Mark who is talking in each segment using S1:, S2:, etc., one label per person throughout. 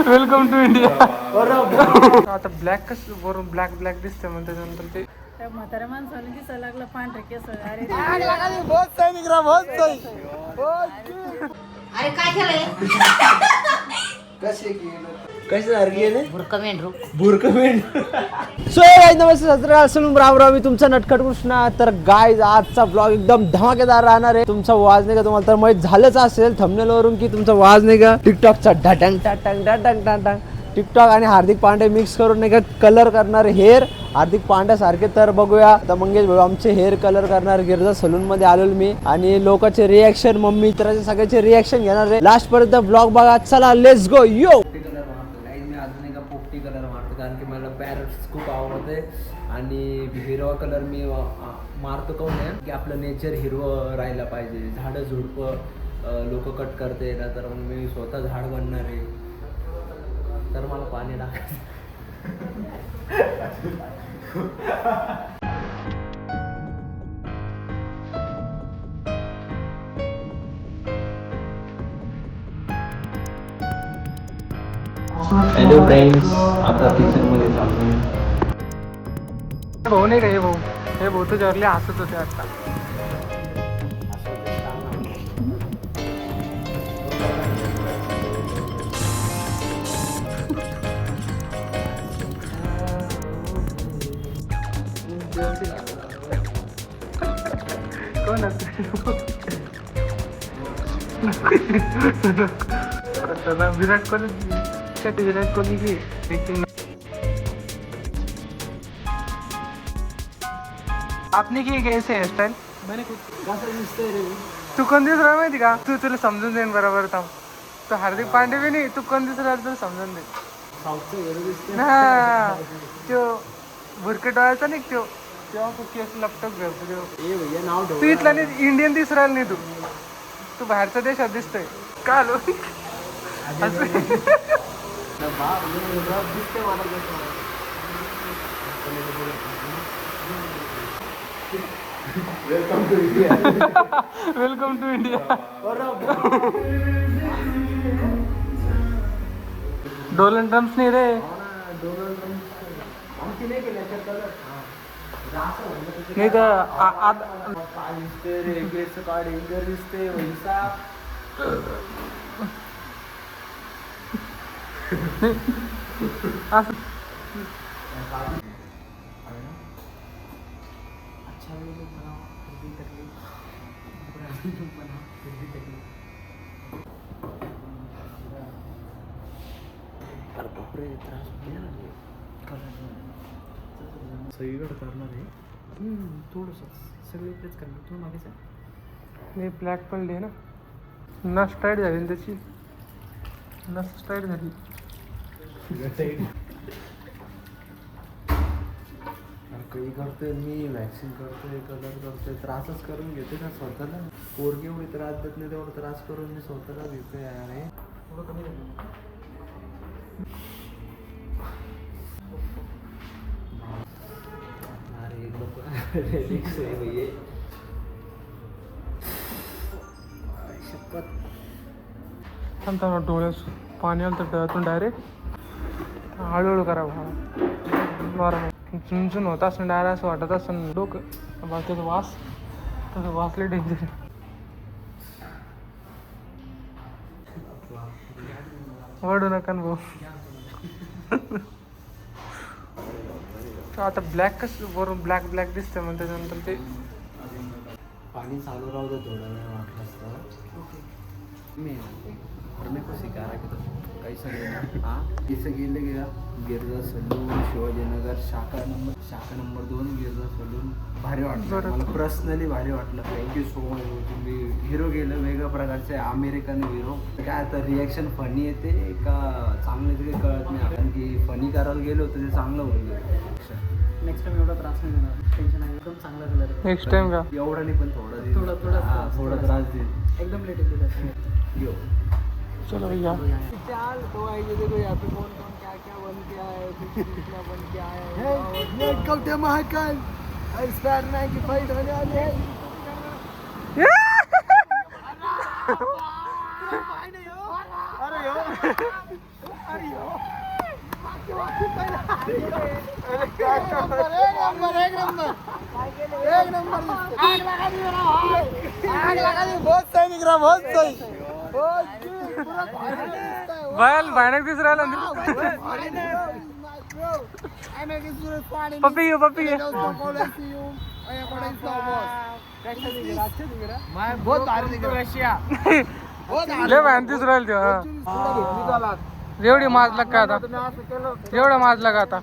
S1: Welcome to India. आता black कसं वरून ब्लॅक ब्लॅक दिसतं मग त्याच्यानंतर ते
S2: त्या म्हाताऱ्या माणसाला दिसायला लागलं पांढरे केस. अरे
S3: अरे काय केलंय
S4: कसे गेले
S3: बुरकमेंढरू
S4: सो गाइस नमस्ते राम मी तुमचा नटखट कृष्णा. तर गाइस आजचा ब्लॉग एकदम धमाकेदार राहणार आहे. तुमचा वाज नाही का तुम्हाला तर माहित झालंच असेल थंबनेल वरून की तुमचा वाज नाही का टिकटॉकचा ढटंग टटंग टटंग टटंग टिकटॉक आणि हार्दिक पांडे मिक्स करून नाही का कलर करणार हेअर हार्दिक पांड्या सारखे. तर बघूया आता मंगेश भाऊ आमचे हेअर कलर करणार गिरजा सलून मध्ये आलेलो मी आणि लोकांचे रिएक्शन मम्मी मित्राचे सगळ्याचे रिएक्शन घेणार आहे. लास्ट पर्यंत ब्लॉग बघा. चला लेट्स गो यो. मी अजून एका पोपटी कलर मारतो कारण की मला पॅरट्स खूप आवडते आणि हिरवा कलर मी मारतो काऊन आहे की आपलं नेचर हिरवं राहायला पाहिजे. झाडं झुडपं लोक कट करते ना तर मग मी स्वतः झाड बनणार आहे. तर मला पाणी टाकायचं.
S5: हॅलो फ्रेंड्स, आता किचन मध्ये चाललोय.
S1: भाऊ नाही का हे भाऊ तुझ्यावरले हसत होते आता. कोण विराट कोहली की आपने की कैसे हेअरस्टाईल
S4: मैंने
S1: तू कोण दिस रहा माहिती का तुला समजून देईन बरोबर. थांब तू हार्दिक पांडे बी नाही तू कोण दिस राहा तुला समजून दे ना. तो भुरके डोळ्याचा नाही तो तेव्हा केस लपटक घालतो तू इथला नाही इंडियन दिस राहिला नाही तू बाहेरच्या देशात दिसतोय का आलो. Welcome to India. डोलन ड्रम्स नाही रे. नाही तर
S4: सगळीकडे करणार आहे थोडंसं सगळीकडेच करणार. तू मागे
S1: नाही ब्लॅक पडली आहे ना. नस टाईट झाली ना त्याची. नस टाईट झाली.
S4: काही करतोय मी वॅक्सिन करतोय कलर करतोय त्रासच करून घेते ना स्वतःला. पोरगी एवढी त्रास देत नाही तेवढा त्रास करून मी स्वतःला घेतोय. अरे अरे लोक शपथ
S1: थांबताना डोळ्यात पाणी आलं तर डोळ्यातून डायरेक्ट हळूहळू करा भावा. बरं चुनचुन होत असं डायरेक्ट असं वाटत असं डोकं बा त्याचा वास तसं वासले डेंजर. वडू नका ना भाऊ. आता ब्लॅक कसं वरून ब्लॅक ब्लॅक दिसतं मग त्याच्यानंतर ते
S4: पाणी चालू राहू दे थोडा वेळ वाटलं असतं. मी करने को सिखा रहा है काही सगळे हाँ इसे गेले गया गिरजा सलून शिवाजीनगर शाखा नंबर 2 गिरजा सलून. भारी वाटलं मला पर्सनली भारी वाटलं. Thank you so much. तुम्ही हिरो गेलं वेगळ्या प्रकारचे अमेरिकन हिरो. काय आता रिॲक्शन फनी येते का चांगलं ते काही कळत नाही. कारण की फनी करायला गेलो होतं ते चांगलं होईल.
S2: नेक्स्ट टाइम एवढा त्रास नाही देणार. टेन्शन आहे. एकदम चांगला कलर.
S1: नेक्स्ट टाइम का
S4: एवढा नाही पण थोडा त्रास देईल.
S2: एकदम लेटेस्ट
S4: यो
S1: चलो भैया.
S4: चाल तो आएंगे देखो यहाँ पे कौन कौन क्या क्या बन के आया है कितना बन के आया है. कवटे महाकाल स्पाइडरमैन की फाइट होने वाली है. अरे यो
S1: बैल भयानक दिसू राहिला पप्पी पप्पी लय भयान दिसू राहिल ते एवढी माजला का आता एवढा माजला का आता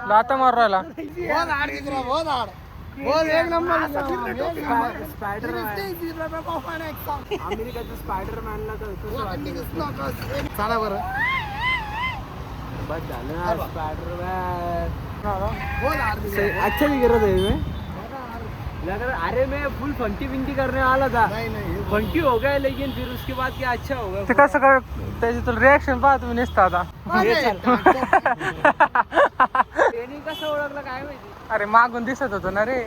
S1: लाता मारू राहिला
S4: अमेरिकेचा स्पायडरमॅनला
S2: चला बरं
S4: बस झालं ना स्पाइडरमैन अच्छा नहीं कर रहा था लग रहा अरे मैं फुल फंकी विंकी करने वाला था फंकी हो गया लेकिन फिर उसके बाद क्या अच्छा हो गया
S1: ते कसं काय त्याची तुला रिॲक्शन पाहा तुम्ही नेसता आता
S4: कसं ओळखलं काय माहिती
S1: अरे मागून दिसत होतो ना रे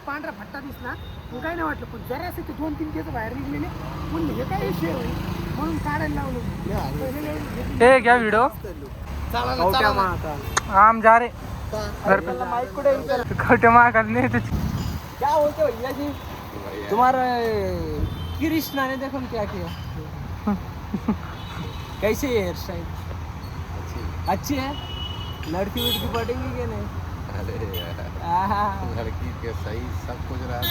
S2: पांढरा फट्टा दिसला मग काय नाही वाटलं पण जरा ते 2-3 केस बाहेर निघलेले म्हणून हे काय विषय होईल म्हणून काढायला लावलं
S1: हे घ्या व्हिडिओ हम जा रहे घर पे
S4: माइक को
S1: खोटे महाकाल नहीं तो
S4: क्या बोलते हो भैया जी तुम्हारा कृष्णा ने देखो क्या किया कैसे है हेयर स्टाइल अच्छी है लड़की उड़की पटेंगी कि नहीं
S5: अरे यार लड़की के सही सब कुछ रहा है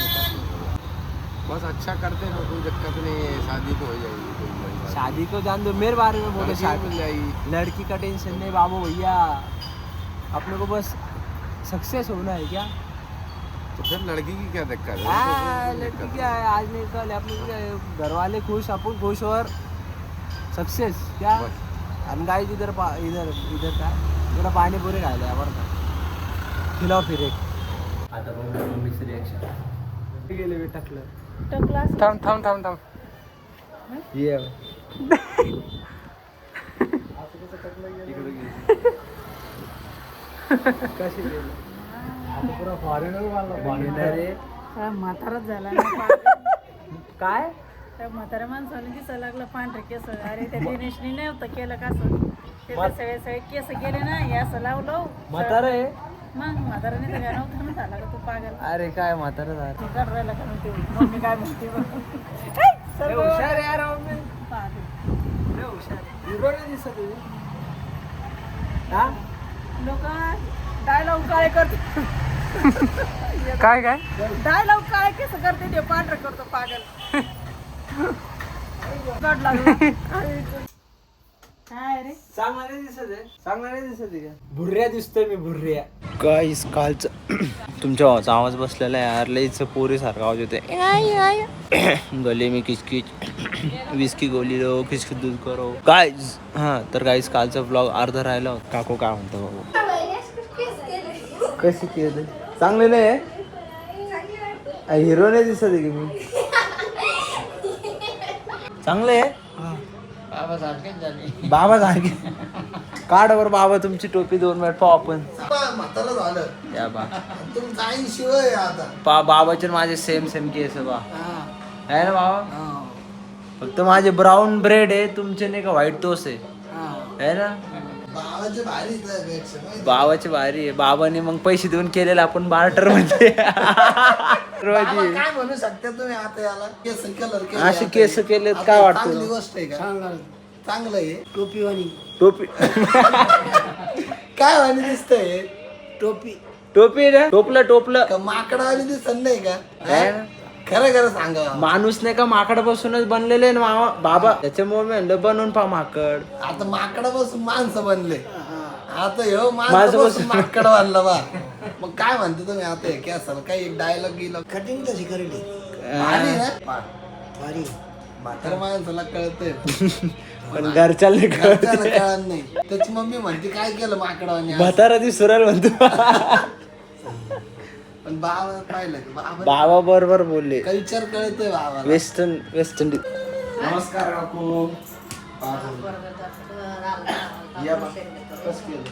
S5: बस अच्छा करते ना कोई दिक्कत नहीं है शादी तो हो जाएगी कोई बड़ी बात
S4: शादी को जान दो मेरे बारे में बोले
S5: नहीं।
S4: शादी
S5: मिल जाएगी
S4: लड़की का टेंशन नहीं बाबू भैया अपने को बस सक्सेस होना है क्या
S5: तो फिर लड़की की क्या दिक्कत है
S4: लड़की क्या है आज नहीं कल अपने क्या है, घर वाले खुश अपन खुश और सक्सेस क्या
S5: बस।
S4: अनगाई इधर इधर इधर का थोड़ा पाणी पुरी खायला बरं का खिलाव फिर एक आता बघू मम्मीचं रिॲक्शन गेले मी टाकलं
S1: थांब थांब थांब थांब
S4: ये कशी गेली आता पुरा फॉरेनर वाला रे
S3: म्हाताराच झाला ना
S4: काय
S3: त्या म्हाताऱ्या माणसाला दिसायला लागलं पांढरे केस अरे त्या दिनेशनी नव्हतं केलं कसं ते तर सगळे सगळे केस गेले ना हे असं लावलं
S4: म्हातारा आहे
S3: मग म्हाताराने तर नव्हतं ना झाला का तू पागल
S4: अरे काय म्हातारा झालं
S3: तू कर राहिला का म्हणते मम्मी काय म्हणते बघ.
S4: लय हुशार यार मम्मी
S3: पागल.
S4: लय हुशार हिरो नाही दिसत तुझी हा
S3: लोक डायलॉग काळे करते
S1: काय काय
S3: डायलॉग काळे केस करते ते पांढरं करतो पागल कट लागला काय रे
S4: चांगला नाही दिसत आहे चांगला नाही दिसत आहे का भुर्या दिसतोय मी भुर्या गाईस कालचं तुमच्या भावाचा आवाज बसलेला आहे यार लईच पोरीसारखा आवाज येतोय गले मी किचकिच विस्की गोली लो किचकिच दूध करो गाईज हा तर गाईज कालचा ब्लॉग अर्धा राहिला होता काकू काय म्हणतो बाबू कशी केलं चांगले नाही आहे हिरो नाही दिसत आहे की मी चांगले आहे बाबा सारखे काढ बर बाबा तुमची टोपी 2 मिनिट पाहू आपण
S2: म्हातारा झालं
S4: या बा
S2: तुमचं आई शिवाय आता
S4: बाबाचे माझे सेम केस बा आहे ना बाबा फक्त माझे ब्राऊन ब्रेड आहे तुमचे नाही का व्हाईट टोस आहे ना
S2: बाबाचे भारी
S4: बाबाची भारी आहे बाबाने मग पैसे देऊन केलेलं आपण बार्टर मध्ये
S2: काय म्हणू शकता तुम्ही आता याला केस कलर
S4: असे केस केलेत काय वाटतं
S2: गोष्ट आहे का चांगलं आहे टोपी वाणी
S4: टोपी
S2: काय वाणी दिसतंय टोपी
S4: टोपी रे टोपलं
S2: माकडावाणी दिसत नाही का
S4: आहे ना?
S2: खरं खरं सांगा
S4: माणूस नाही का माकडापासूनच बनलेले आहे ना मामा बाबा त्याच्यामुळे मी म्हणलं बनवून पहा माकड
S2: आता माकडापासून माणसं बनले आता ह्यो माणसापासून माकड बांधला बा मग काय म्हणतो तुम्ही आता हे केसाला काही एक डायलॉग गेला कटिंग कशी करेली भारी ना भारी म्हातारा माणसाला कळतंय
S4: पण घरच्याला
S2: कळत नाही त्याची मम्मी म्हणते काय केलं माकडावानी
S4: म्हातारा दिसराल म्हणतो
S2: पण बाबा पाहिलं की
S4: बाबा बरोबर बोलले
S2: कल्चर कळतंय बाबा
S4: वेस्टर्न नमस्कार काकू या बा. कसं केलं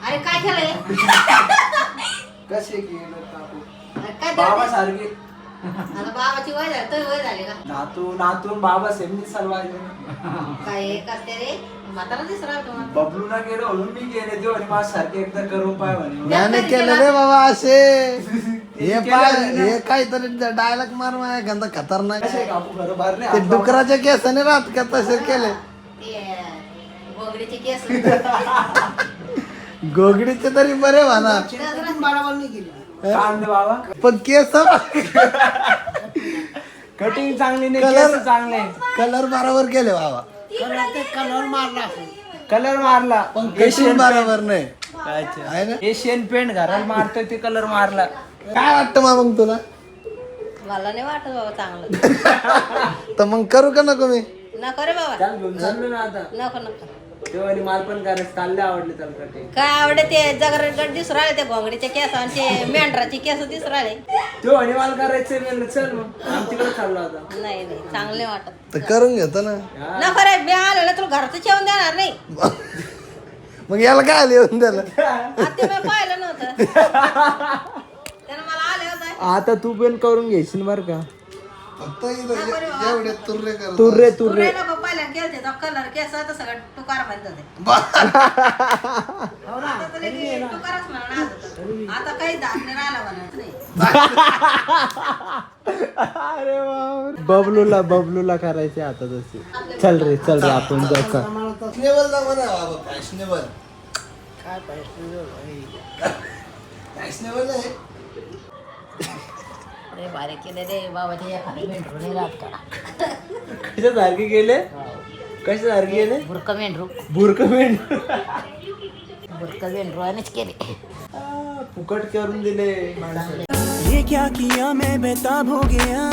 S6: अरे काय केलंय
S4: कसे केलं काकू
S6: काय
S4: बाबा सारखे
S6: आता बाबाची वय झाली तर वय झाली का
S4: नातून बाबा सेमनी सलवायचे
S6: काय हे करते रे म्हातारा दिसू राहिला तुम्हाला.
S4: बबलू ना गेलो म्हणून मी गेले देव आणि माझ्या सारखे एकदा करून पाय म्हणे
S2: त्याने केलं रे बाबा असे हे पाय हे काहीतरी डायलॉग मार माझ्या गंदा खतरनाक
S4: कसे कापू खरं बाहेर
S2: ते
S4: नाही
S2: डुकराच्या केसाने राहत का तसे केले
S6: ते गोगडीचे केस.
S2: गोगडीचे तरी बरे म्हणा
S4: कांदे बाबा
S2: पण केस
S4: कटिंग चांगली नाही
S2: Colour-
S4: केस चांगले
S2: कलर बरोबर केले बाबा
S4: कलर मारला
S2: पण कटिंग बरोबर नाही
S4: अच्छा
S2: आहे ना
S4: एशियन पेंट घराला मारतोय ते कलर मारला
S2: काय वाटतं मग तुला
S6: मला नाही वाटत बाबा चांगलं.
S2: तर मग करू का नको मी
S6: नको रे बाबा.
S4: त्याला घेऊन चाललो ना आता
S6: नको नको.
S4: तेव्हा आणि माल पण करायचं चालले आवडले त्याला कटिंग
S6: काय आवडे ते जगरगड दिसू राहिले ते घोंगडीचे केस आणि ते मेंढराचे केस दिसू राहिले.
S4: तो आणि माल करायचं म्हणलं चल मग आमच्याकडे चाललो आता
S6: नाही नाही चांगले वाटत.
S2: तर करून घेतो ना
S6: नको रे मी आलेलं तुला घरचं जेवण देणार नाही.
S2: मग याला काय लिहून द्याला
S6: आता मी पाहिलं नव्हतं त्यानं मला आले होतं.
S4: आता तू पण करून घेशील बर का
S2: फक्त एवढे तुर्रे कर
S4: तुर्रे
S6: तू
S4: तुर्रे
S6: नाही नको पहिल्या केलते तो कलर केस तर सगळं टुकार म्हणत होते. आता तर लगे टुकारच म्हणणार होतं. आता काही दात नाही राहिला म्हणत नाही.
S4: अरे बबलूला बबलूला करायचे आता तसे चल रे आपण जाऊ का
S2: फॅशनेबल जा म्हणा बाबा फॅशनेबल काय फॅशनेबल आहे
S6: अरे बारीक केले रे बाबाच्या एखादे मेंढरू नाही राहत का.
S4: कशासारखे गेले कशासारखे गेले
S6: बुरक मेंढरू
S4: बुरकमेंट
S6: बुरक मेंढरूनेच केले.
S4: फुकट करून दिले
S7: ये क्या किया मैं बेताब हो गया